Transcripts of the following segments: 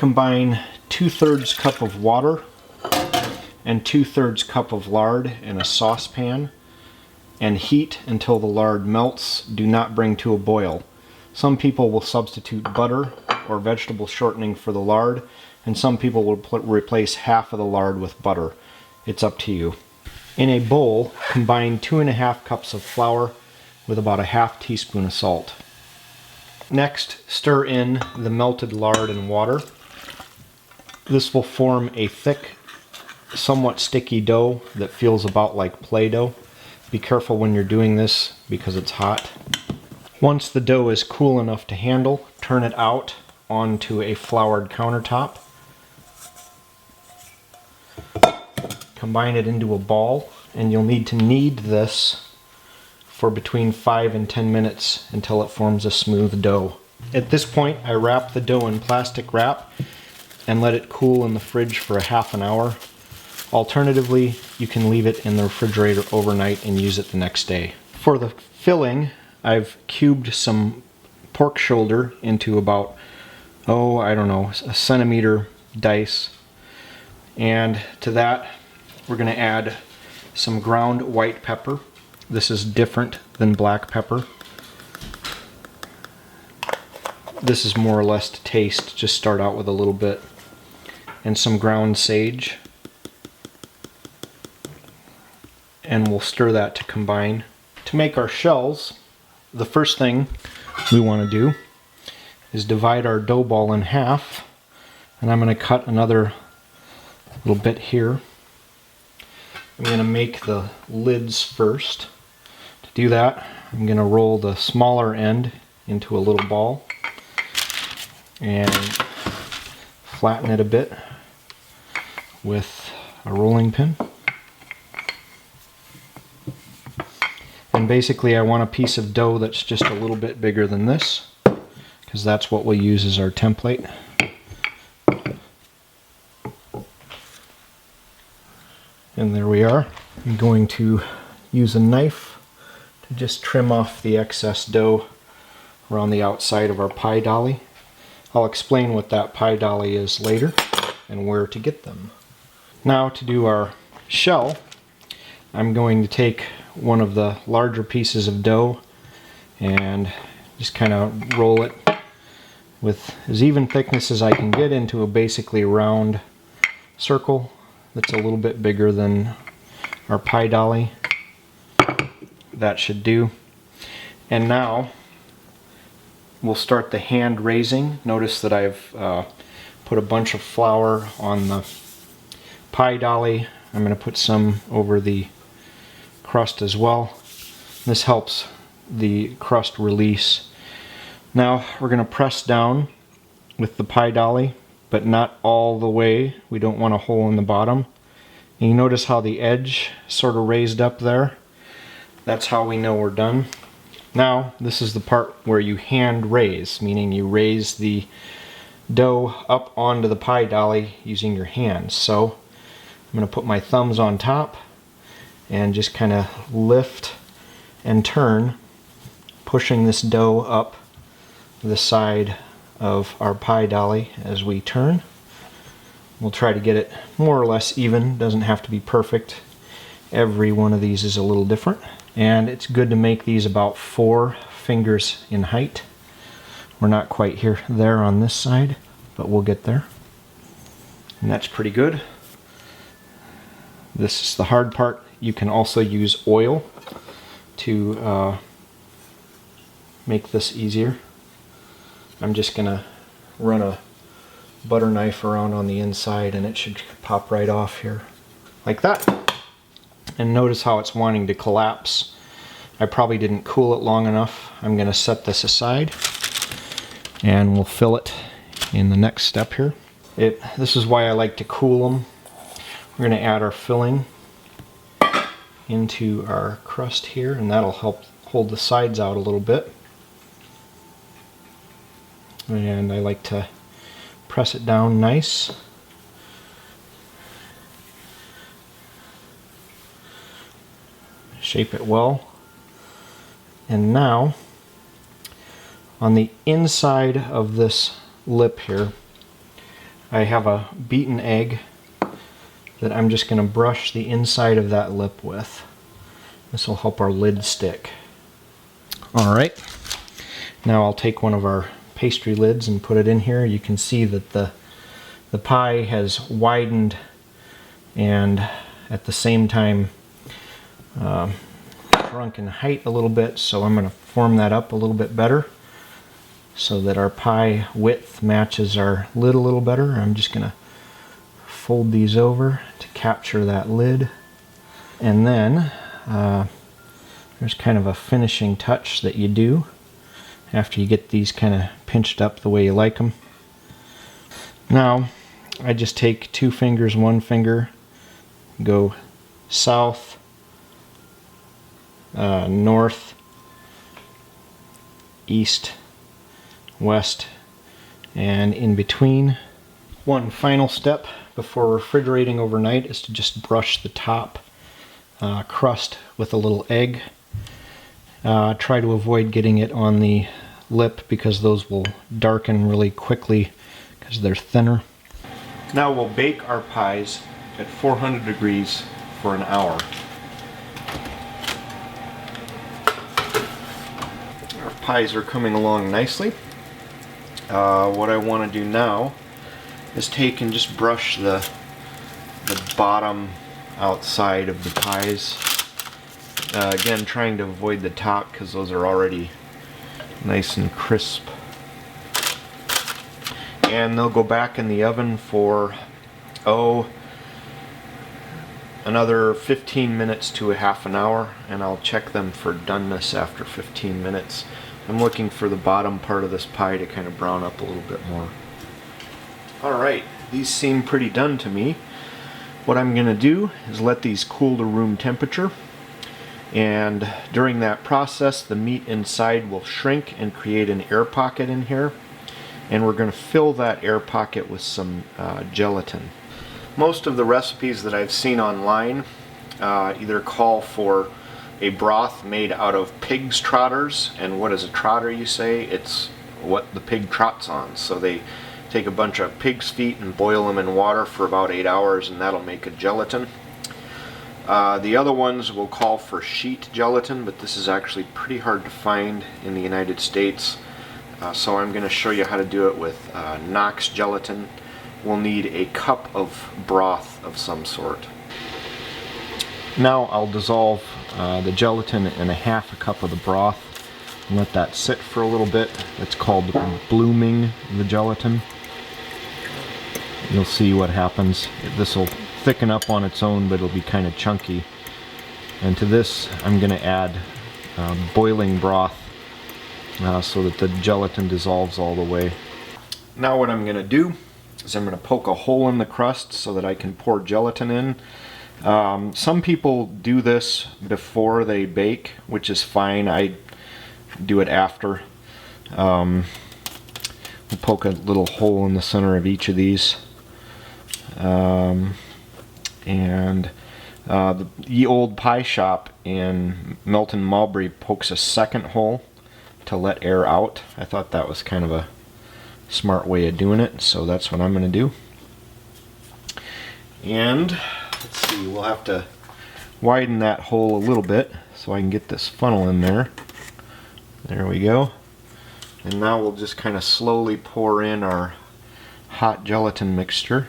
Combine 2/3 cup of water and 2/3 cup of lard in a saucepan and heat until the lard melts. Do not bring to a boil. Some people will substitute butter or vegetable shortening for the lard, and some people will replace half of the lard with butter. It's up to you. In a bowl, combine 2½ cups of flour with about a ½ teaspoon of salt. Next, stir in the melted lard and water. This will form a thick, somewhat sticky dough that feels about like Play-Doh. Be careful when you're doing this because it's hot. Once the dough is cool enough to handle, turn it out onto a floured countertop. Combine it into a ball, and you'll need to knead this for between 5 and 10 minutes until it forms a smooth dough. At this point, I wrap the dough in plastic wrap and let it cool in the fridge for a ½ an hour. Alternatively, you can leave it in the refrigerator overnight and use it the next day. For the filling, I've cubed some pork shoulder into about, a centimeter dice. And to that, we're going to add some ground white pepper. This is different than black pepper. This is more or less to taste, just start out with a little bit. And some ground sage. And we'll stir that to combine. To make our shells, the first thing we want to do is divide our dough ball in half, and I'm going to cut another little bit here. I'm going to make the lids first. To do that, I'm going to roll the smaller end into a little ball and flatten it a bit with a rolling pin. And basically I want a piece of dough that's just a little bit bigger than this, because that's what we'll use as our template. And there we are. I'm going to use a knife to just trim off the excess dough around the outside of our pie dolly. I'll explain what that pie dolly is later and where to get them. Now to do our shell, I'm going to take one of the larger pieces of dough and just kind of roll it with as even thickness as I can get into a basically round circle that's a little bit bigger than our pie dolly. That should do. And now we'll start the hand raising. Notice that I've put a bunch of flour on the pie dolly. I'm going to put some over the crust as well. This helps the crust release. Now we're going to press down with the pie dolly, but not all the way. We don't want a hole in the bottom. And you notice how the edge sort of raised up there? That's how we know we're done. Now this is the part where you hand raise, meaning you raise the dough up onto the pie dolly using your hands. So I'm going to put my thumbs on top and just kind of lift and turn, pushing this dough up the side of our pie dolly as we turn. We'll try to get it more or less even. Doesn't have to be perfect. Every one of these is a little different. And it's good to make these about 4 fingers in height. We're not quite there on this side, but we'll get there. And that's pretty good. This is the hard part. You can also use oil to make this easier. I'm just going to run a butter knife around on the inside and it should pop right off here. Like that. And notice how it's wanting to collapse. I probably didn't cool it long enough. I'm going to set this aside and we'll fill it in the next step here. This is why I like to cool them. We're going to add our filling into our crust here, and that'll help hold the sides out a little bit. And I like to press it down nice. Shape it well. And now, on the inside of this lip here, I have a beaten egg that I'm just going to brush the inside of that lip with. This will help our lid stick. Alright, now I'll take one of our pastry lids and put it in here. You can see that the pie has widened and at the same time shrunk in height a little bit, so I'm going to form that up a little bit better so that our pie width matches our lid a little better. I'm just going to fold these over to capture that lid, and then there's kind of a finishing touch that you do after you get these kind of pinched up the way you like them. Now I just take two fingers, one finger, go south, north, east, west, and in between. One final step before refrigerating overnight is to just brush the top crust with a little egg. Try to avoid getting it on the lip because those will darken really quickly because they're thinner. Now we'll bake our pies at 400 degrees for an hour. Our pies are coming along nicely. What I want to do now is take and just brush the bottom outside of the pies. Again, trying to avoid the top because those are already nice and crisp. And they'll go back in the oven for another 15 minutes to a half an hour, and I'll check them for doneness after 15 minutes. I'm looking for the bottom part of this pie to kind of brown up a little bit more. Alright, these seem pretty done to me. What I'm going to do is let these cool to room temperature, and during that process the meat inside will shrink and create an air pocket in here, and we're going to fill that air pocket with some gelatin. Most of the recipes that I've seen online either call for a broth made out of pig's trotters, and what is a trotter, you say? It's what the pig trots on. So they take a bunch of pig's feet and boil them in water for about 8 hours, and that'll make a gelatin. The other ones will call for sheet gelatin, but this is actually pretty hard to find in the United States. So I'm going to show you how to do it with Knox gelatin. We'll need a cup of broth of some sort. Now I'll dissolve the gelatin in a half a cup of the broth and let that sit for a little bit. It's called blooming the gelatin. You'll see what happens. This will thicken up on its own, but it'll be kind of chunky. And to this I'm going to add boiling broth so that the gelatin dissolves all the way. Now what I'm going to do is I'm going to poke a hole in the crust so that I can pour gelatin in. Some people do this before they bake, which is fine. I do it after. We'll poke a little hole in the center of each of these. The old pie shop in Melton Mowbray pokes a second hole to let air out. I thought that was kind of a smart way of doing it, so that's what I'm going to do. And let's see, we'll have to widen that hole a little bit so I can get this funnel in there. There we go. And now we'll just kind of slowly pour in our hot gelatin mixture.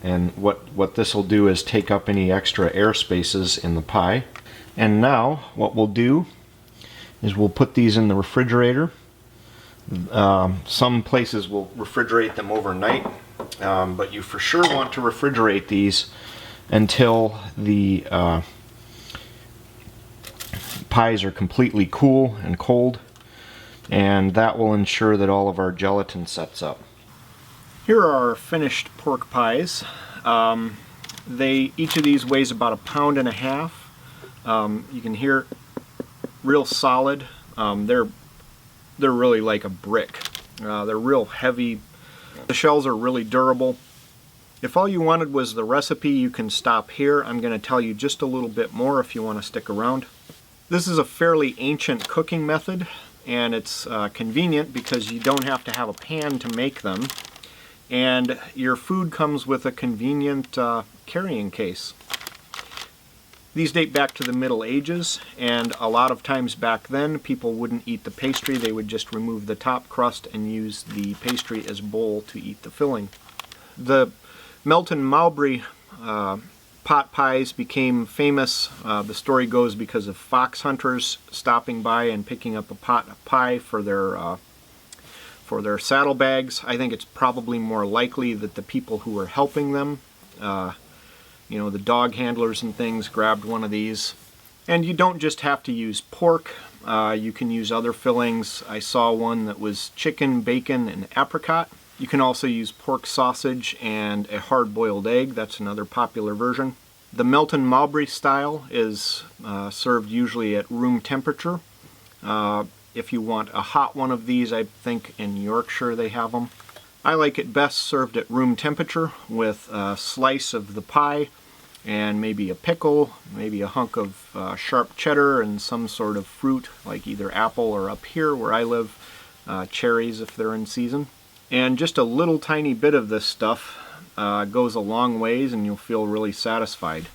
And what this will do is take up any extra air spaces in the pie. And now what we'll do is we'll put these in the refrigerator. Some places will refrigerate them overnight, but you for sure want to refrigerate these until the pies are completely cool and cold, and that will ensure that all of our gelatin sets up. Here are our finished pork pies. Each of these weighs about 1.5 pounds. You can hear real solid. They're really like a brick. They're real heavy. The shells are really durable. If all you wanted was the recipe, you can stop here. I'm going to tell you just a little bit more if you want to stick around. This is a fairly ancient cooking method. and it's convenient because you don't have to have a pan to make them, and your food comes with a convenient carrying case. These date back to the Middle Ages, and a lot of times back then people wouldn't eat the pastry. They would just remove the top crust and use the pastry as bowl to eat the filling. The Melton Mowbray pot pies became famous, the story goes, because of fox hunters stopping by and picking up a pot of pie for their saddlebags. I think it's probably more likely that the people who were helping them, you know, the dog handlers and things, grabbed one of these. And you don't just have to use pork, you can use other fillings. I saw one that was chicken, bacon, and apricot. You can also use pork sausage and a hard-boiled egg. That's another popular version. The Melton Mowbray style is served usually at room temperature. If you want a hot one of these, I think in Yorkshire they have them. I like it best served at room temperature with a slice of the pie and maybe a pickle, maybe a hunk of sharp cheddar and some sort of fruit, like either apple or, up here where I live, cherries if they're in season. And just a little tiny bit of this stuff goes a long ways and you'll feel really satisfied.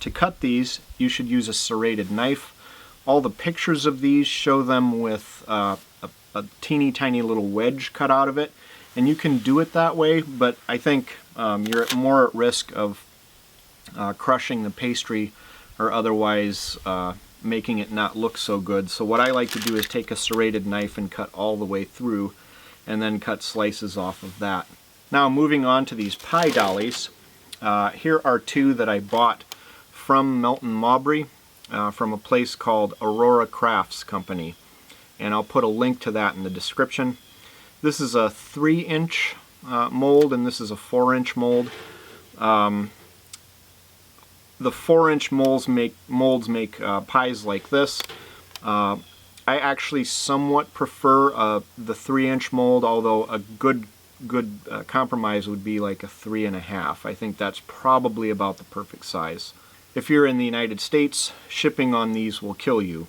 To cut these, you should use a serrated knife. All the pictures of these show them with a teeny tiny little wedge cut out of it, and you can do it that way, but I think you're more at risk of crushing the pastry or otherwise making it not look so good. So what I like to do is take a serrated knife and cut all the way through, and then cut slices off of that. Now moving on to these pie dollies, here are two that I bought from Melton Mowbray, from a place called Aurora Crafts Company, and I'll put a link to that in the description. This is a 3-inch mold, and this is a 4-inch mold. The 4-inch molds make pies like this. I actually somewhat prefer the 3-inch mold, although a good compromise would be like a 3.5. I think that's probably about the perfect size. If you're in the United States, shipping on these will kill you.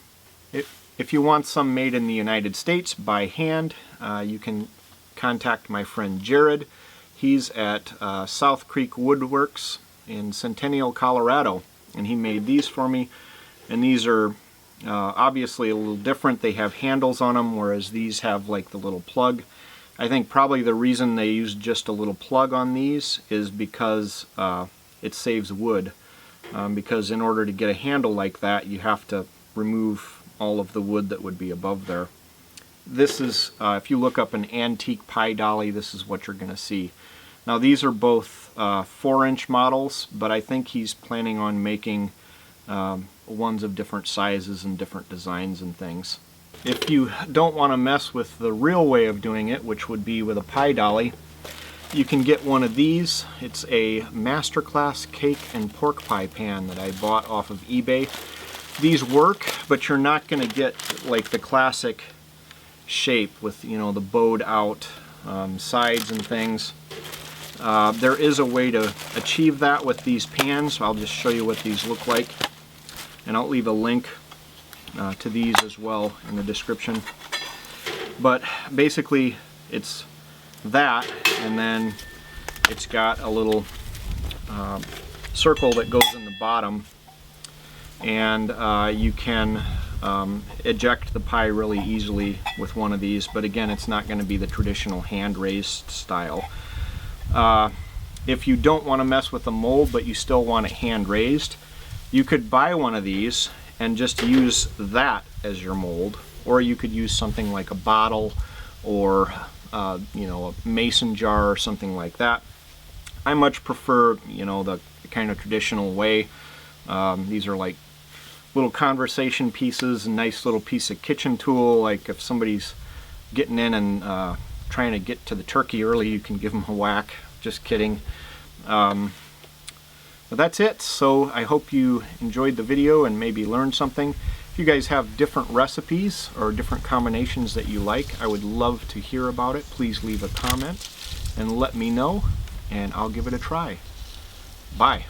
If you want some made in the United States by hand, you can contact my friend Jared. He's at South Creek Woodworks in Centennial, Colorado, and he made these for me. And these are obviously a little different. They have handles on them, whereas these have like the little plug. I think probably the reason they use just a little plug on these is because it saves wood. Because in order to get a handle like that, you have to remove all of the wood that would be above there. This is, if you look up an antique pie dolly, this is what you're going to see. Now these are both 4-inch models, but I think he's planning on making ones of different sizes and different designs and things. If you don't want to mess with the real way of doing it, which would be with a pie dolly, you can get one of these. It's a Masterclass cake and pork pie pan that I bought off of eBay. These work, but you're not going to get like the classic shape with, you know, the bowed out sides and things. There is a way to achieve that with these pans. I'll just show you what these look like, and I'll leave a link to these as well in the description. But basically it's that, and then it's got a little circle that goes in the bottom, and you can eject the pie really easily with one of these, but again, it's not going to be the traditional hand-raised style. If you don't want to mess with the mold but you still want it hand-raised, you could buy one of these and just use that as your mold, or you could use something like a bottle or you know, a mason jar or something like that. I much prefer, you know, the kind of traditional way. These are like little conversation pieces, a nice little piece of kitchen tool. Like if somebody's getting in and trying to get to the turkey early, you can give them a whack. Just kidding. But that's it. So I hope you enjoyed the video and maybe learned something. If you guys have different recipes or different combinations that you like, I would love to hear about it. Please leave a comment and let me know, and I'll give it a try. Bye.